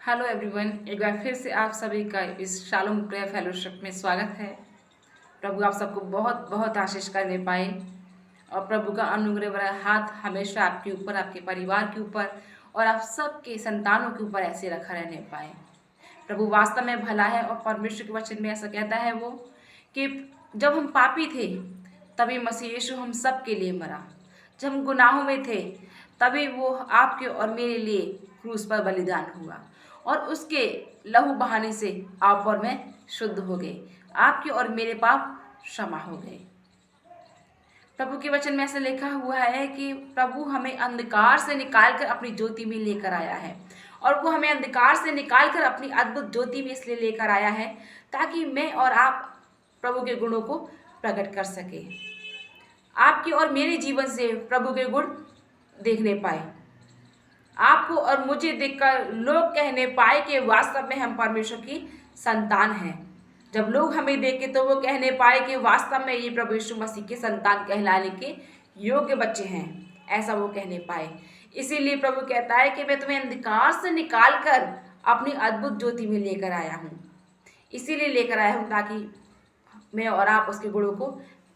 Hello everyone, एक बार फिर से आप सभी का इस शालोम प्रेयर फेलोशिप में स्वागत है। प्रभु आप सबको बहुत बहुत आशीष करने पाए और प्रभु का अनुग्रह भरा हाथ हमेशा आपके ऊपर, आपके परिवार के ऊपर और आप सबके संतानों के ऊपर ऐसे रखा रहने पाए। प्रभु वास्तव में भला है और परमेश्वर के वचन में ऐसा कहता है वो कि जब हम पापी थे तभी मसीह यीशु हम सब के लिए मरा। जब हम गुनाहों में थे तभी वो आपके और मेरे लिए क्रूस पर बलिदान हुआ और उसके लहू बहाने से आप और मैं शुद्ध हो गए। आपके और मेरे पाप क्षमा हो गए। प्रभु के वचन में ऐसा लिखा हुआ है कि प्रभु हमें अंधकार से निकालकर अपनी ज्योति में लेकर आया है और वो हमें अंधकार से निकालकर अपनी अद्भुत ज्योति में इसलिए लेकर आया है ताकि मैं और आप प्रभु के गुणों को प्रकट कर सके। आपके और मेरे जीवन से प्रभु के गुण देखने पाए, आपको और मुझे देखकर लोग कहने पाए कि वास्तव में हम परमेश्वर की संतान हैं। जब लोग हमें देखे तो वो कहने पाए कि वास्तव में ये प्रभु यीशु मसीह के संतान कहलाने के योग्य बच्चे हैं, ऐसा वो कहने पाए। इसीलिए प्रभु कहता है कि मैं तुम्हें अंधकार से निकाल कर अपनी अद्भुत ज्योति में लेकर आया हूँ। इसीलिए लेकर आया हूँ ताकि मैं और आप उसके गुणों को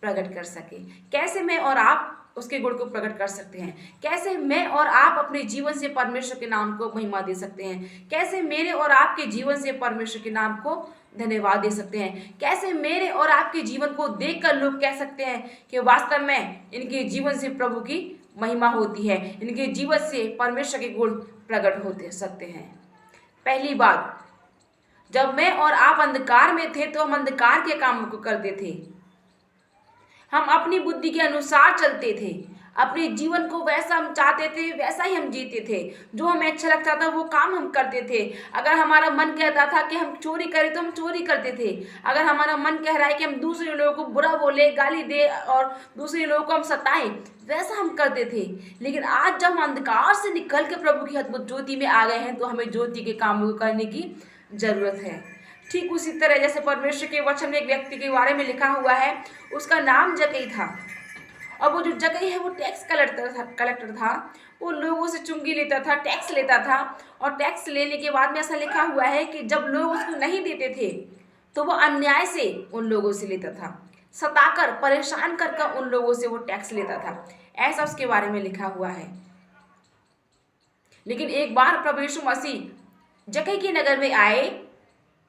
प्रकट कर सके। कैसे मैं और आप उसके गुण को प्रकट कर सकते हैं? कैसे मैं और आप अपने जीवन से परमेश्वर के नाम को महिमा दे सकते हैं? कैसे मेरे और आपके जीवन से परमेश्वर के नाम को धन्यवाद दे सकते हैं? कैसे मेरे और आपके जीवन को देखकर लोग कह सकते हैं कि वास्तव में इनके जीवन से प्रभु की महिमा होती है, इनके जीवन से परमेश्वर के गुण प्रकट होते सकते हैं। पहली बात, जब मैं और आप अंधकार में थे तो हम अंधकार के कामों को करते थे। हम अपनी बुद्धि के अनुसार चलते थे, अपने जीवन को वैसा हम चाहते थे वैसा ही हम जीते थे। जो हमें अच्छा लगता था वो काम हम करते थे। अगर हमारा मन कहता था कि हम चोरी करें तो हम चोरी करते थे। अगर हमारा मन कह रहा है कि हम दूसरे लोगों को बुरा बोले, गाली दे और दूसरे लोगों को हम सताएं, वैसा हम करते थे। लेकिन आज जब हम अंधकार से निकल के प्रभु की अद्भुत ज्योति में आ गए हैं तो हमें ज्योति के कामों को करने की जरूरत है। ठीक उसी तरह जैसे परमेश्वर के वचन में एक व्यक्ति के बारे में लिखा हुआ है, उसका नाम जक्कई था और वो जो जक्कई है वो टैक्स कलेक्टर था। वो लोगों से चुंगी लेता था, टैक्स लेता था और टैक्स लेने के बाद में ऐसा लिखा हुआ है कि जब लोग उसको नहीं देते थे तो वो अन्याय से उन लोगों से लेता था, सताकर परेशान कर उन लोगों से वो टैक्स लेता था। ऐसा उसके बारे में लिखा हुआ है। लेकिन एक बार प्रभु यीशु मसीह जक्कई के नगर में आए,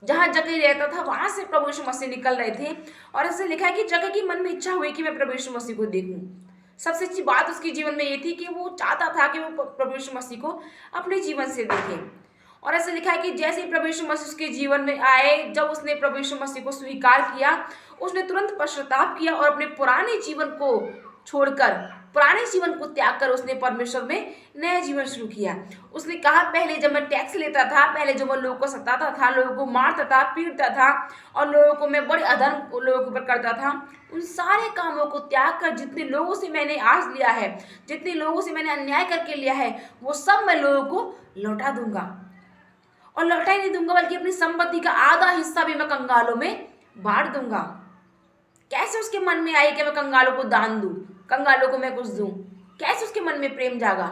जहां जक्कई रहता था वहां से प्रभु यीशु मसीह निकल रहे थे और ऐसे लिखा है कि जक्कई के मन में इच्छा हुई कि मैं प्रभु यीशु मसीह को देखूं। सबसे अच्छी बात उसके जीवन में ये थी कि वो चाहता था कि वो प्रभु यीशु मसीह को अपने जीवन से देखे। और ऐसे लिखा है कि जैसे ही प्रभु यीशु मसीह उसके जीवन में आए, जब उसने प्रभु यीशु मसीह को स्वीकार किया, उसने तुरंत पश्चाताप किया और अपने पुराने जीवन को छोड़कर, पुराने जीवन को त्याग कर उसने परमेश्वर में नया जीवन शुरू किया। उसने कहा, पहले जब मैं टैक्स लेता था, पहले जब मैं लोगों को सताता था, लोगों को मारता था, पीटता था और लोगों को मैं बड़े अधर्म लोगों के ऊपर करता था, उन सारे कामों को त्याग कर जितने लोगों से मैंने आज लिया है, जितने लोगों से मैंने अन्याय करके लिया है, वो सब मैं लोगों को लौटा दूंगा। और लौटा ही नहीं दूंगा बल्कि अपनी संपत्ति का आधा हिस्सा भी मैं कंगालों में बांट दूंगा। कैसे उसके मन में आई कि मैं कंगालों को दान दूं, कंगालों को मैं कुछ दूं? कैसे उसके मन में प्रेम जागा?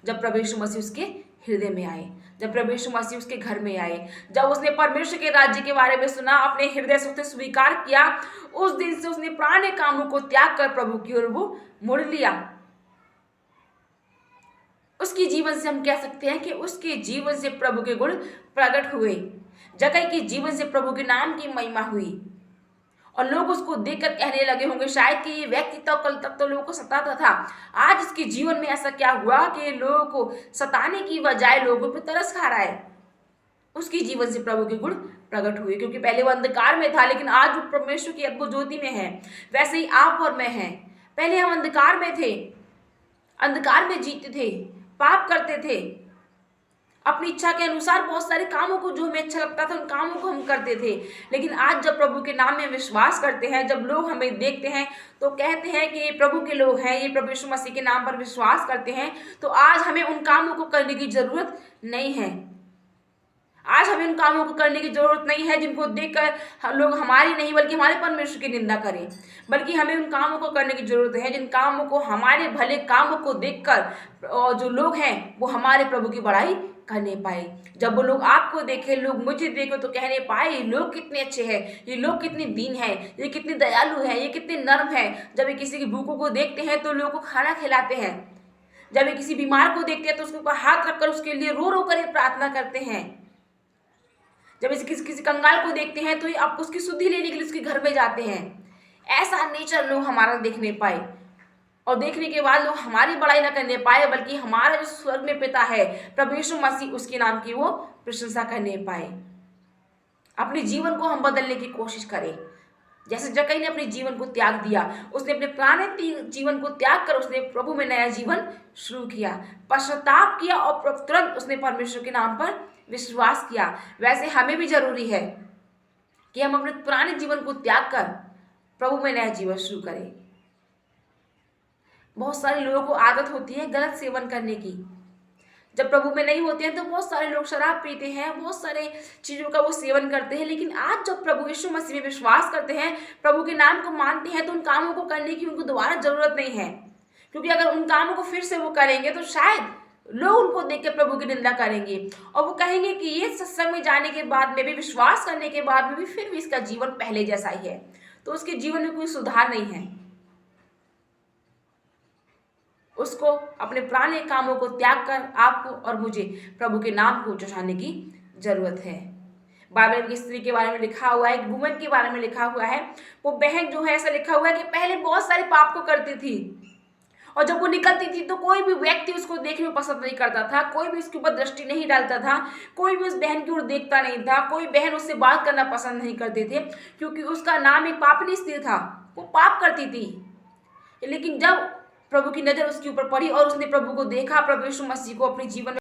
जब प्रभु यीशु मसीह उसके हृदय में आए, जब प्रभु यीशु मसीह उसके घर में आए, जब उसने परमेश्वर के राज्य के बारे में सुना, अपने हृदय से उसने स्वीकार किया, उस दिन से उसने पुराने कामों को त्याग कर प्रभु की ओर वो मुड़ लिया। उसके जीवन से हम कह सकते हैं कि उसके जीवन से प्रभु के गुण प्रकट हुए। जक्कई के जीवन से प्रभु के नाम की महिमा हुई और लोग उसको देखकर कहने लगे होंगे शायद कि ये व्यक्ति तो कल तक तो लोगों को सताता था, आज इसके जीवन में ऐसा क्या हुआ कि लोगों को सताने की बजाय लोगों पर तरस खा रहा है। उसके जीवन से प्रभु के गुण प्रकट हुए, क्योंकि पहले वो अंधकार में था लेकिन आज वो परमेश्वर की अद्भुत ज्योति में है। वैसे ही आप और मैं हैं। पहले हम अंधकार में थे, अंधकार में जीते थे, पाप करते थे, अपनी इच्छा के अनुसार बहुत सारे कामों को जो हमें अच्छा लगता था उन कामों को हम करते थे। लेकिन आज जब प्रभु के नाम में विश्वास करते हैं, जब लोग हमें देखते हैं तो कहते हैं कि ये प्रभु के लोग हैं, ये प्रभु यीशु मसीह के नाम पर विश्वास करते हैं, तो आज हमें उन कामों को करने की जरूरत नहीं है। आज हमें उन कामों को करने की जरूरत नहीं है जिनको देखकर लोग हमारी नहीं बल्कि हमारे परमेश्वर की निंदा करें, बल्कि हमें उन कामों को करने की जरूरत है जिन कामों को, हमारे भले कामों को देखकर जो लोग हैं वो हमारे प्रभु की बड़ाई करने पाए। जब वो लोग आपको देखे, लोग मुझे देखे तो कहने पाए ये लोग कितने अच्छे हैं, ये लोग कितने दीन हैं, ये कितने दयालु हैं, ये कितने नर्म हैं। जब ये किसी की भूखों को देखते हैं तो लोगों को खाना खिलाते हैं। जब ये किसी बीमार को देखते हैं तो उसके ऊपर हाथ रखकर उसके लिए रो रो कर ये प्रार्थना करते हैं। जब इसे किसी कंगाल को देखते हैं तो ये आप उसकी सुधि लेने के लिए उसके घर में जाते हैं। ऐसा नेचर लोग हमारा देखने पाए, और देखने के बाद लोग हमारी बड़ाई न करने पाए, बल्कि हमारा जो स्वर्ग में पिता है प्रभु यीशु मसीह, उसके नाम की वो प्रशंसा करने पाए। अपने जीवन को हम बदलने की कोशिश करें। जैसे जक्कई ने अपने जीवन को त्याग दिया, उसने अपने पुराने जीवन को त्याग कर उसने प्रभु में नया जीवन शुरू किया, पश्चाताप किया और तुरंत उसने परमेश्वर के नाम पर विश्वास किया। वैसे हमें भी जरूरी है कि हम अपने पुराने जीवन को त्याग कर प्रभु में नया जीवन शुरू करें। बहुत सारे लोगों को आदत होती है गलत सेवन करने की। जब प्रभु में नहीं होते हैं तो बहुत सारे लोग शराब पीते हैं, बहुत सारे चीज़ों का वो सेवन करते हैं। लेकिन आज जब प्रभु यीशु मसीह में विश्वास करते हैं, प्रभु के नाम को मानते हैं, तो उन कामों को करने की उनको दोबारा ज़रूरत नहीं है। क्योंकि अगर उन कामों को फिर से वो करेंगे तो शायद लोग उनको देख के प्रभु की निंदा करेंगे और वो कहेंगे कि ये सत्संग में जाने के बाद में भी, विश्वास करने के बाद में भी फिर भी इसका जीवन पहले जैसा ही है, तो उसके जीवन में कोई सुधार नहीं है। उसको अपने पुराने कामों को त्याग कर आपको और मुझे प्रभु के नाम को चढ़ाने की जरूरत है। बाइबल की स्त्री के बारे में लिखा हुआ है, एक वुमन के बारे में लिखा हुआ है। वो बहन जो है, ऐसा लिखा हुआ है कि पहले बहुत सारे पाप को करती थी, और जब वो निकलती थी तो कोई भी व्यक्ति उसको देखने में पसंद नहीं करता था, कोई भी उसके ऊपर दृष्टि नहीं डालता था, कोई भी उस बहन की ओर देखता नहीं था, कोई बहन उससे बात करना पसंद नहीं करते थे, क्योंकि उसका नाम एक पापनी स्त्री था, वो पाप करती थी। लेकिन जब प्रभु की नज़र उसके ऊपर पड़ी और उसने प्रभु को देखा, प्रभु यीशु मसीह को अपने जीवन में